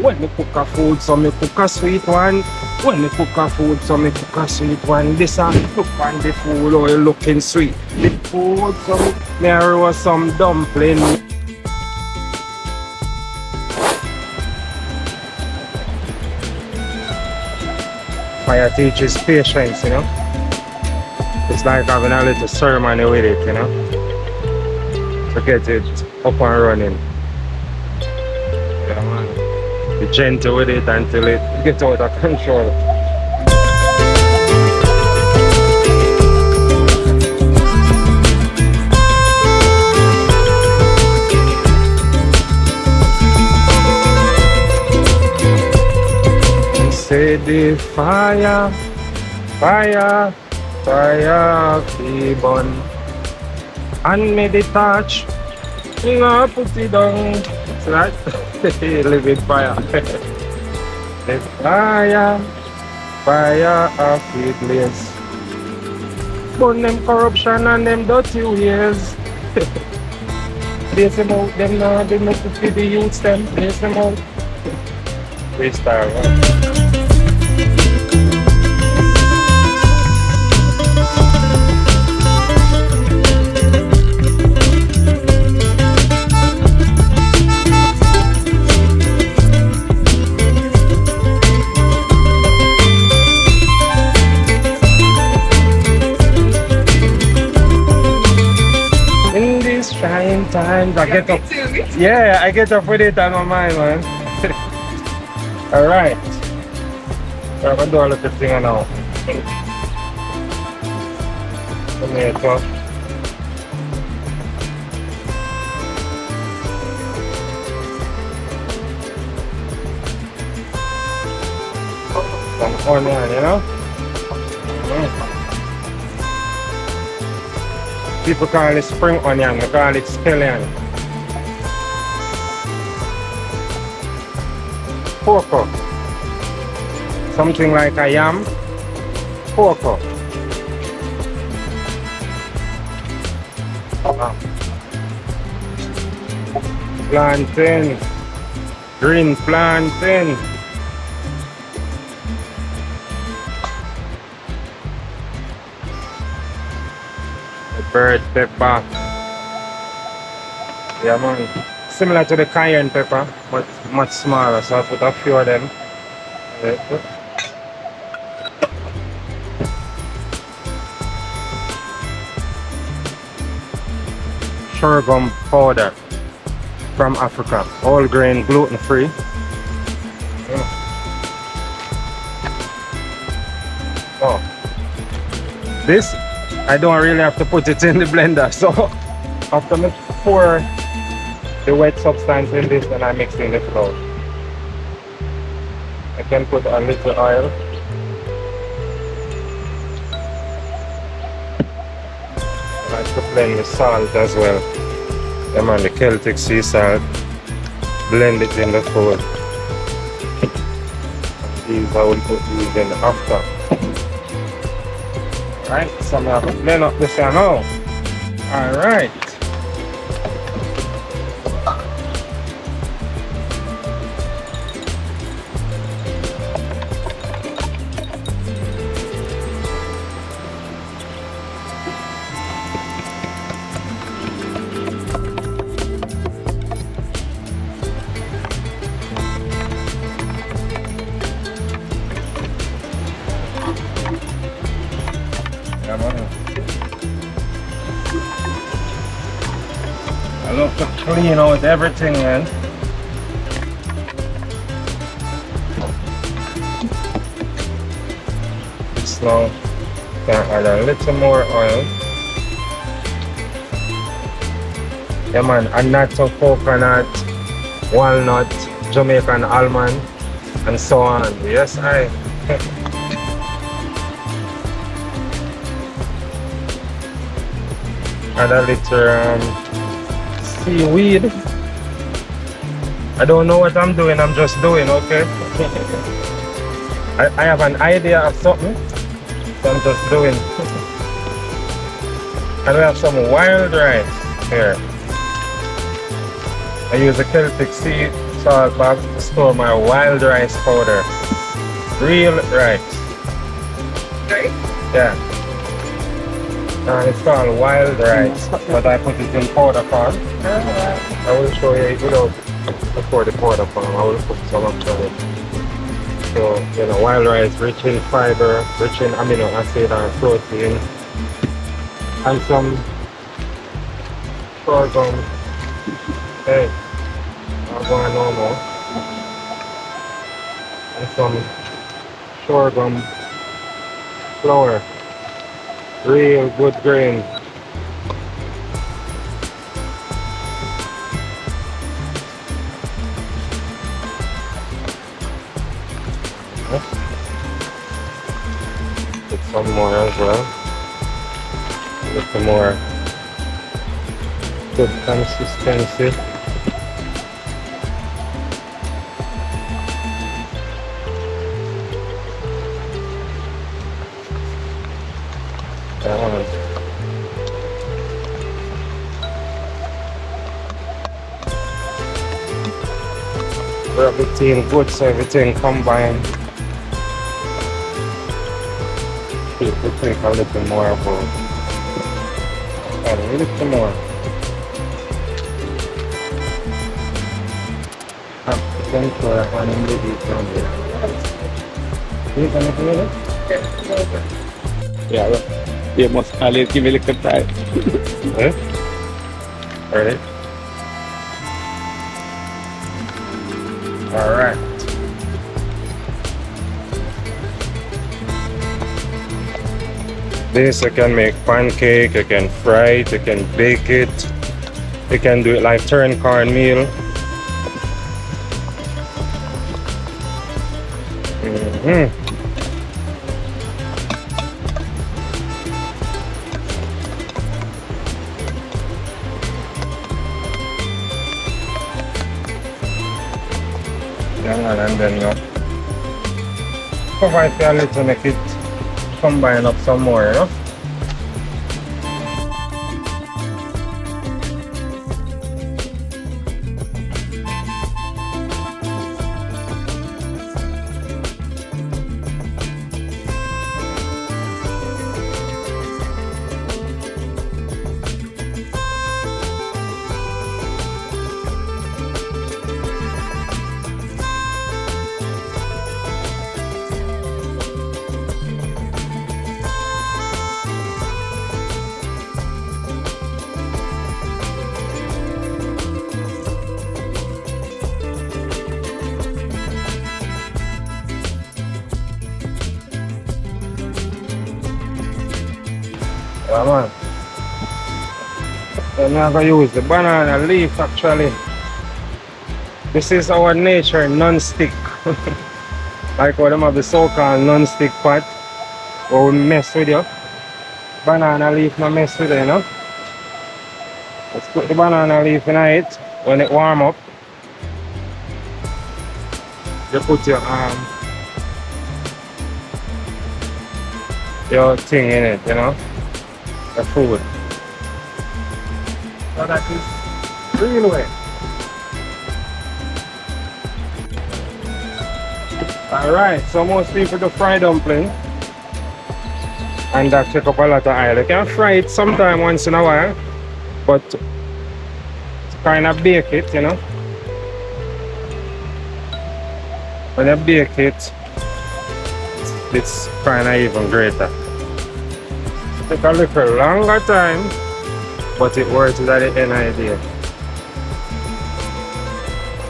When me cook a food, so me cook a sweet one. When me cook a food, so me cook a sweet one. This a look on the food, oh, you looking sweet. The food, so me roast some dumpling. Fire teaches patience, you know. It's like having a little ceremony with it, you know, to get it up and running. Yeah, man. Be gentle with it until it gets out of control. Say the fire, fire, fire, keep on. And me the touch, you know, put it down. That's right. Live with fire. The fire, fire of the place. Burn them corruption and them dirty ways. Place them out, them now, they make it to the youths, them. Place them out. Freestyle, right? Trying times, I get up. Yeah, I get up with it on my mind, man. Alright. So I'm gonna do a little thing now. Tomato. Some onion, you know? People call it spring onion, they call it scallion. Porco. Something like a yam. Porco. Plantain. Green plantain. Bird pepper. Yeah, man. Similar to the cayenne pepper, but much smaller. So I put a few of them. Sorghum powder from Africa. All grain, gluten free. Oh. This I don't really have to put it in the blender, so after I pour the wet substance in this, and I mix in the flour. I can put a little oil. I like to blend the salt as well. I'm on the Celtic sea salt. Blend it in the food. These I will put these in after. Right, so I'm going to blend up this one now. Alright. I love to clean out everything, man. So, can add a little more oil. Yeah, man, a nut of coconut, walnut, Jamaican almond, and so on. Yes, I. Add a little seaweed. I don't know what I'm doing, I'm just doing, okay? I have an idea of something, so I'm just doing. And we have some wild rice here. I use a Celtic sea salt bag to store my wild rice powder. Real rice. Right? Yeah. And it's called wild rice, but I put it in powder form. I will show you without before the powder form. I will put some of it. So, you know, wild rice rich in fiber, rich in amino acid and protein, and some sorghum. Hey, I'm going normal. And some sorghum flour. Real good grain. Put some more as well. A little more good consistency. Rub it in good so everything combined. People think a little more about a little more. Potential and ingredients. You can make it? Yeah, you must always give me a little time. Eh? Ready? Alright. This you can make pancake, you can fry it, you can bake it, you can do it like turn cornmeal. And then you cover it a little, make it combine up some more, you know. Yeah, man. I'm not going to use the banana leaf actually. This is our nature non-stick. Like what them have the so-called non-stick pot where we mess with you. Banana leaf no mess with you, you know. Let's put the banana leaf in it when it warm up. You put your thing in it, you know. The food. So that is real way. Alright, so most people do fry dumpling and that take up a lot of oil. You can fry it sometime once in a while, but kind of bake it, you know. When you bake it, it's kind of even greater. Take a little longer time, but it works at the end of the day.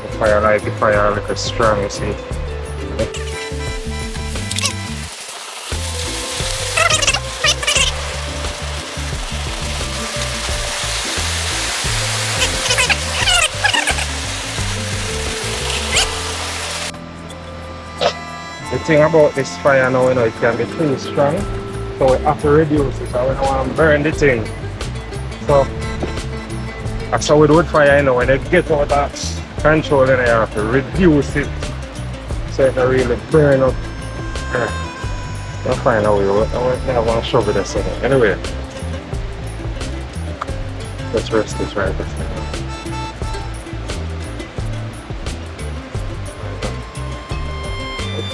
The fire a little strong, you see. The thing about this fire now, you know, it can be too strong, so we have to reduce it, so we don't want to burn the thing. So that's how we do with fire, you know, when they get out of control, then you have to reduce it so it can really burn up. We'll find out I want to shovel this in. Anyway, let's rest this right this time.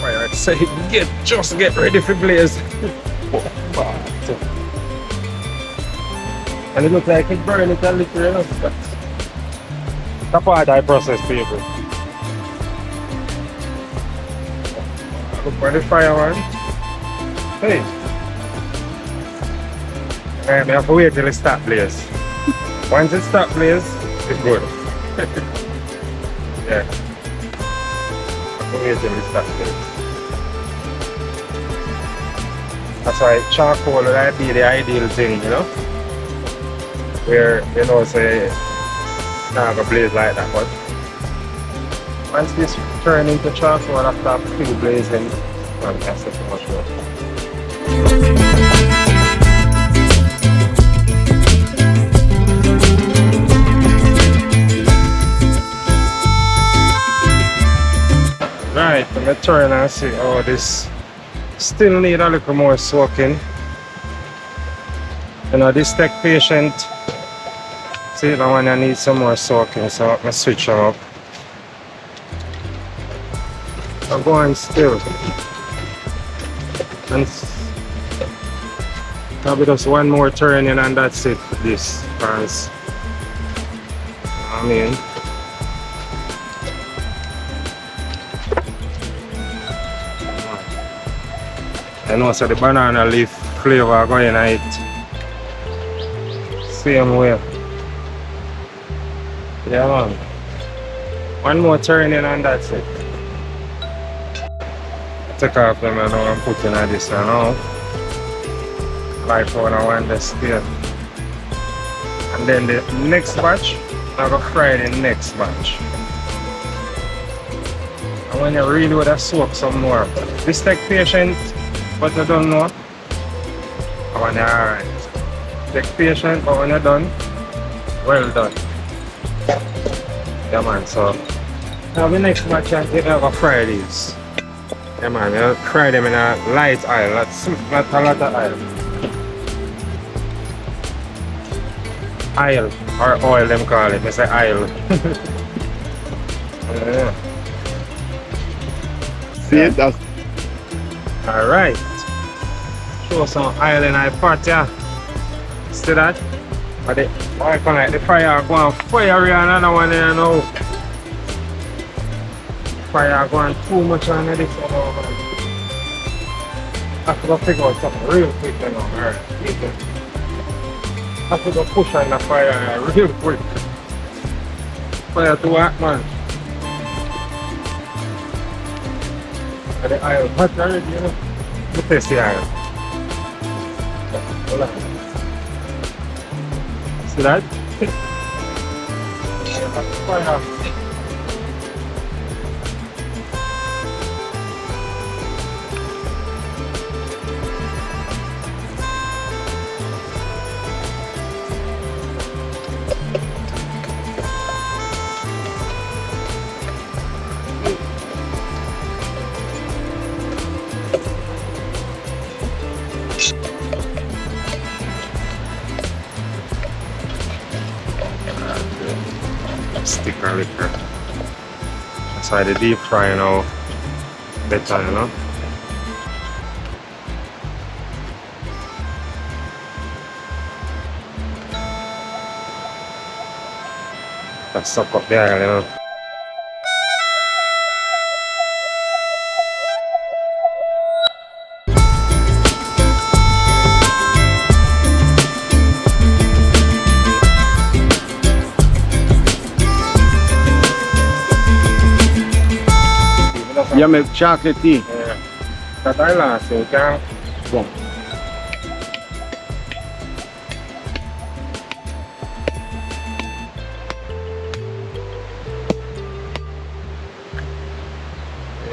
fire. Say, just get ready for blaze. And it looks like it burned it a little, you know, but that's part I process, people. Look for the fire one. Hey. I have to wait till it stop blaze. Once it stop blaze, it's good. Yeah. I have to wait till it stop blaze. That's why charcoal would be the ideal thing, you know? Where, you know, say, not gonna blaze like that, but once this turn into charcoal after a few blazing, fantastic, so much more. Right, let me turn and see. Oh, this still need a little more soaking. You know, this tech patient, see that one I need some more soaking, so I'm gonna switch them up. I'm going still. And probably just one more turning and that's it for this, because I mean, I know so the banana leaf flavor going on it same way. Yeah man. One more turning and that's it. Take off them and I'm putting at this now. Like when I want this there. And then the next batch, I'm gonna fry the next batch. And when you really want to soak some more. This take patient, but you don't know. I want you alright. Take patient, but when you're done, well done. Yeah man, so now the next batch I'm gonna fry these. Yeah man, you fry them in a light oil, not a lot of oil. Oil, or oil them call it, I say oil. Yeah. See it? That's Alright. Show some oil in our pot, yeah. See that? But the oil come like the fire going fire and another one there now. Fire going too much on this one over. I have to go figure out something real quick you know, alright. I have to go push on the fire real quick. Fire to what man? And the oil hot already, you know. Let me taste the oil. Hold on. See that? Fire. Sticker liquor. That's why the deep fry now better, you know. That suck up the oil, you know. you make chocolate tea. Yeah. That I last you can go.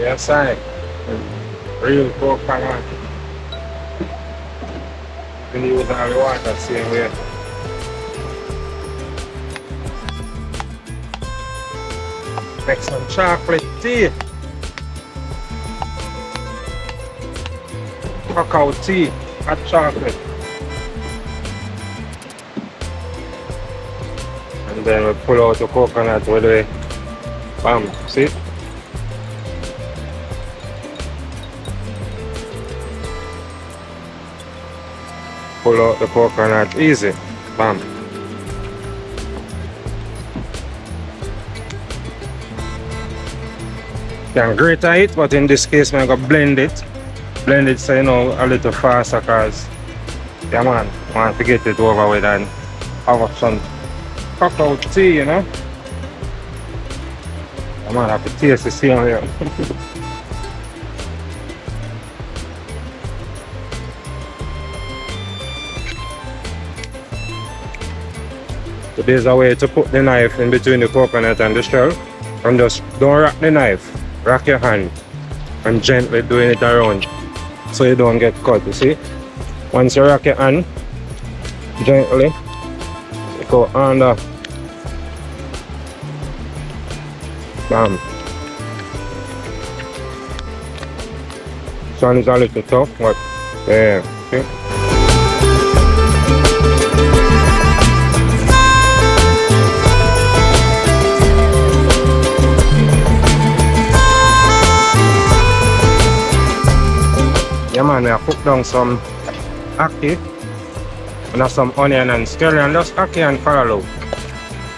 Yes, I real coconut. You can use all the water same way. Make some chocolate tea. Cacao tea, hot chocolate. And then we pull out the coconut with the bam, see? pull out the coconut easy. Bam. Can grate it, but in this case I'm gonna blend it. Blend it so you know a little faster cause yeah man, I want to get it over with and have some cacao tea, you know. I might have to taste the same here. So there's a way to put the knife in between the coconut and the shell. And just don't rock the knife, rock your hand and gently doing it around so you don't get cut, you see. Once you rock your hand, gently go under. Bam. This one is a little tough, but yeah, see. Yeah man, I cook down some ackee and some onion and scallion, just ackee and callaloo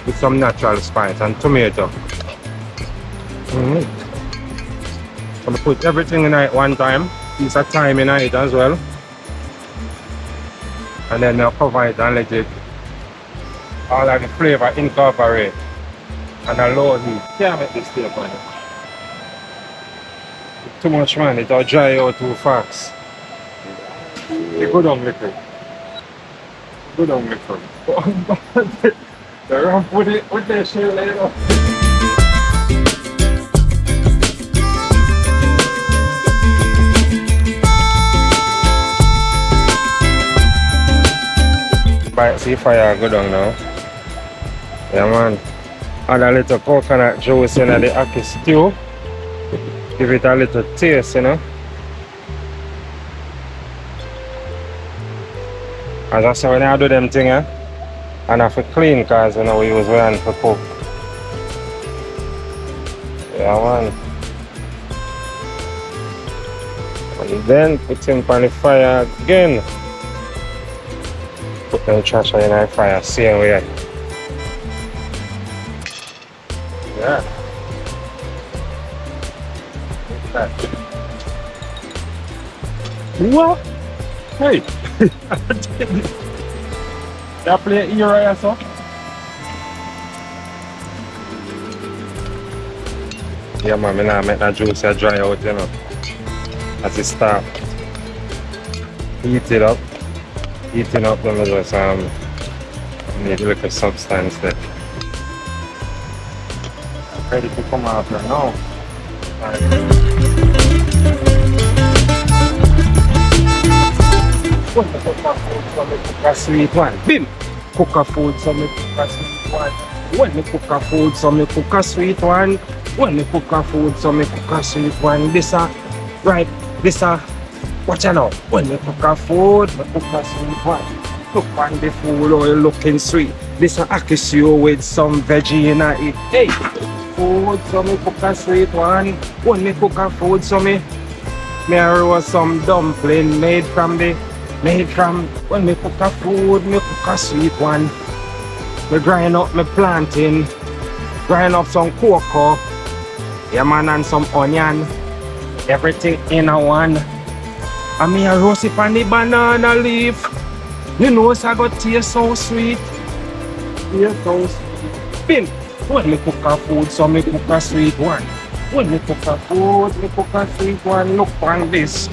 with some natural spice and tomato. So I put everything in it one time, piece of thyme in it as well. And then I'll cover it and let it all of the flavor incorporate and a low heat. Can't make this steak on it. Too much man, it'll dry out too fast. You go down liquid. Go down liquid. The rump with it with the shell later. But see fire go down now. Yeah man. Add a little coconut juice in the ackee stew. Give it a little taste, you know. As I say, when I do them things, and I have to clean because you know we use one for cook. Yeah man. And then put him on the fire again. Put the trash in the fire, same way. Yeah. What? Hey! That play here or so? Yeah man, I now make that juice dry out, you know. As it start. Heat it up. Heating up, then just need a little substance there. Ready to come out right now. When me cook a food, so me cook a sweet one. Bim! Cook a food, so me cook a sweet one. When me cook a food, so me cook a sweet one. When me cook a food, so me cook a sweet one. This right, this watch out now. When me cook a food, me cook a sweet one. Look on the food, oil looking sweet. This ackee stew with some veggie in it. Hey! Food, so me cook a sweet one. When me cook a food, so me roast some dumpling made from when me cook a food, me cook a sweet one. Me grind up my plantain, grind up some cocoa, yeah man, and some onion, everything in a one. And me a roast it on the banana leaf. You know it's got taste so sweet. Taste so sweet. Bim! When me cook a food, so me cook a sweet one. When me cook a food, me cook a sweet one. Look on this.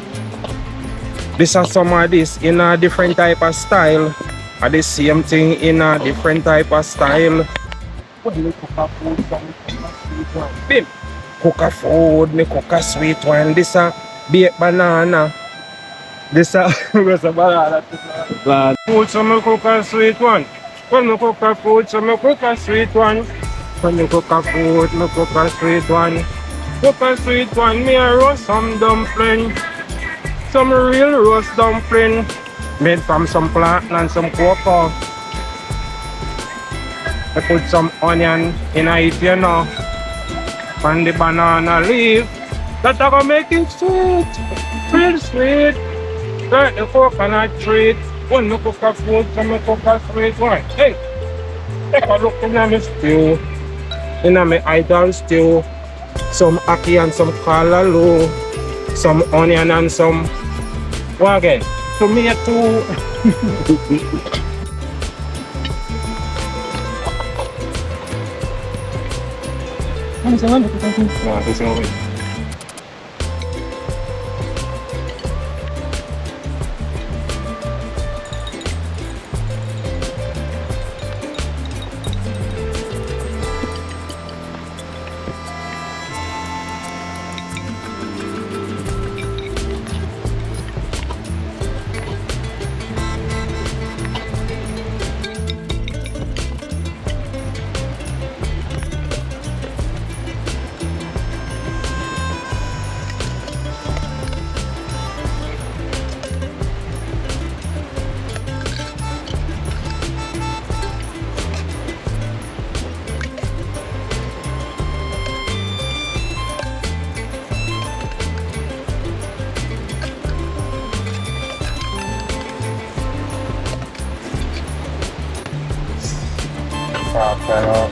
This is some of this in a different type of style. And the same thing in a different type of style. When me cook a food, so me cook a sweet one. Bim! Cook a food, me cook a sweet one. This a baked banana. This a banana. Food, so me cook a sweet one. When me cook a food, so me cook a sweet one. When me cook a food, me cook a sweet one. Cook a sweet one, me a roast some dumpling. Some real roast dumpling. Made from some plantain and some cocoa. I put some onion in it, you know. And the banana leaf. That's gonna make it sweet. Real sweet. Like the coconut treat. When you cook a food, some you cook a sweet wine. Hey, take a look in my stew. In my idol stew. Some ackee and some callaloo. Some onion and some what again? Tomato. No, this is over. Pero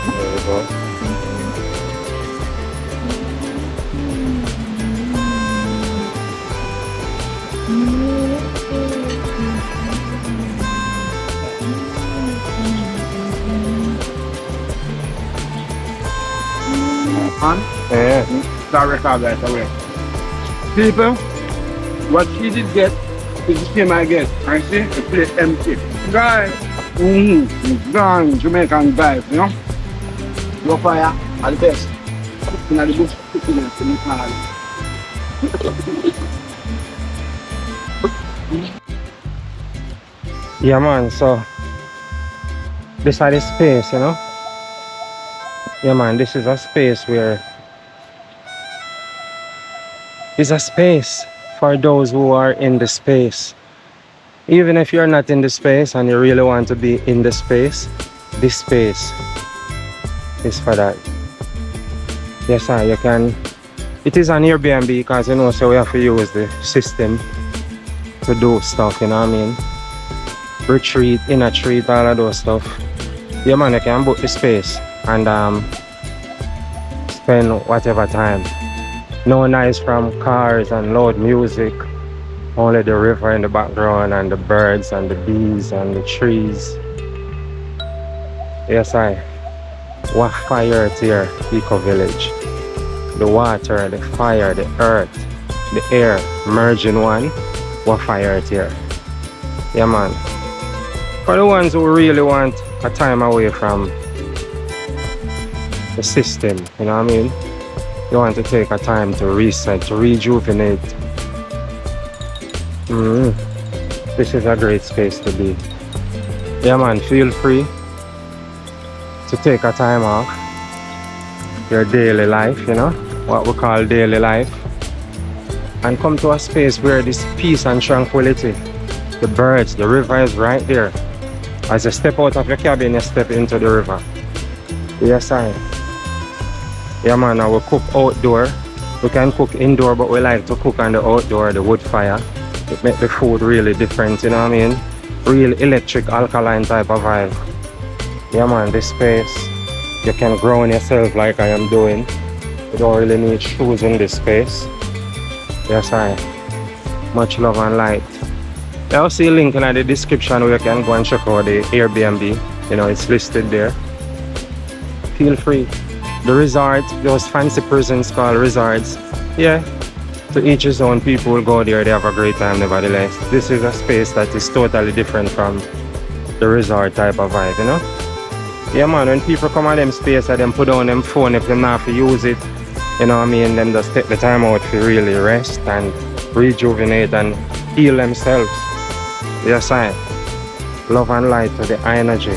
there we go. Man, Yeah. that record right away. People, what she did get is the same I get. And see, the plate empty. Guys, gone Jamaican vibes, you know? Low fire are the best. You know, the bush cooking in the car. Yeah man, so this is the space, you know? Yeah man, this is a space where it's a space for those who are in the space. Even if you're not in the space and you really want to be in the space, this space is for that. Yes sir, you can. It is an Airbnb because you know, so we have to use the system to do stuff, you know what I mean? Retreat, inner treat, all of those stuff. Yeah man, you can book the space and spend whatever time. No noise from cars and loud music. Only the river in the background and the birds and the bees and the trees. Yes I. What fire here, Eco Village. The water, the fire, the earth, the air merging one. What fire here. Yeah man. For the ones who really want a time away from the system, you know what I mean? You want to take a time to reset, to rejuvenate. This is a great space to be. Yeah man, feel free to take a time off your daily life, you know, what we call daily life, and come to a space where this peace and tranquility, the birds, the river is right there. As you step out of your cabin, you step into the river. Yes, I. Yeah, man, I will cook outdoor. We can cook indoor, but we like to cook on the outdoor, the wood fire. It makes the food really different, you know what I mean? Real electric, alkaline type of vibe. Yeah, man, this space, you can ground yourself like I am doing. You don't really need shoes in this space. Yes, I. Much love and light. I'll see a link in the description where you can go and check out the Airbnb. You know, it's listed there. Feel free. The resort, those fancy prisons called resorts. Yeah, to each his own. People will go there, they have a great time nevertheless. This is a space that is totally different from the resort type of vibe, you know? Yeah man, when people come at them space and them put down them phone if they not have to use it, you know what I mean? Them just take the time out to really rest and rejuvenate and heal themselves. Yes, I. Love and light to the energy.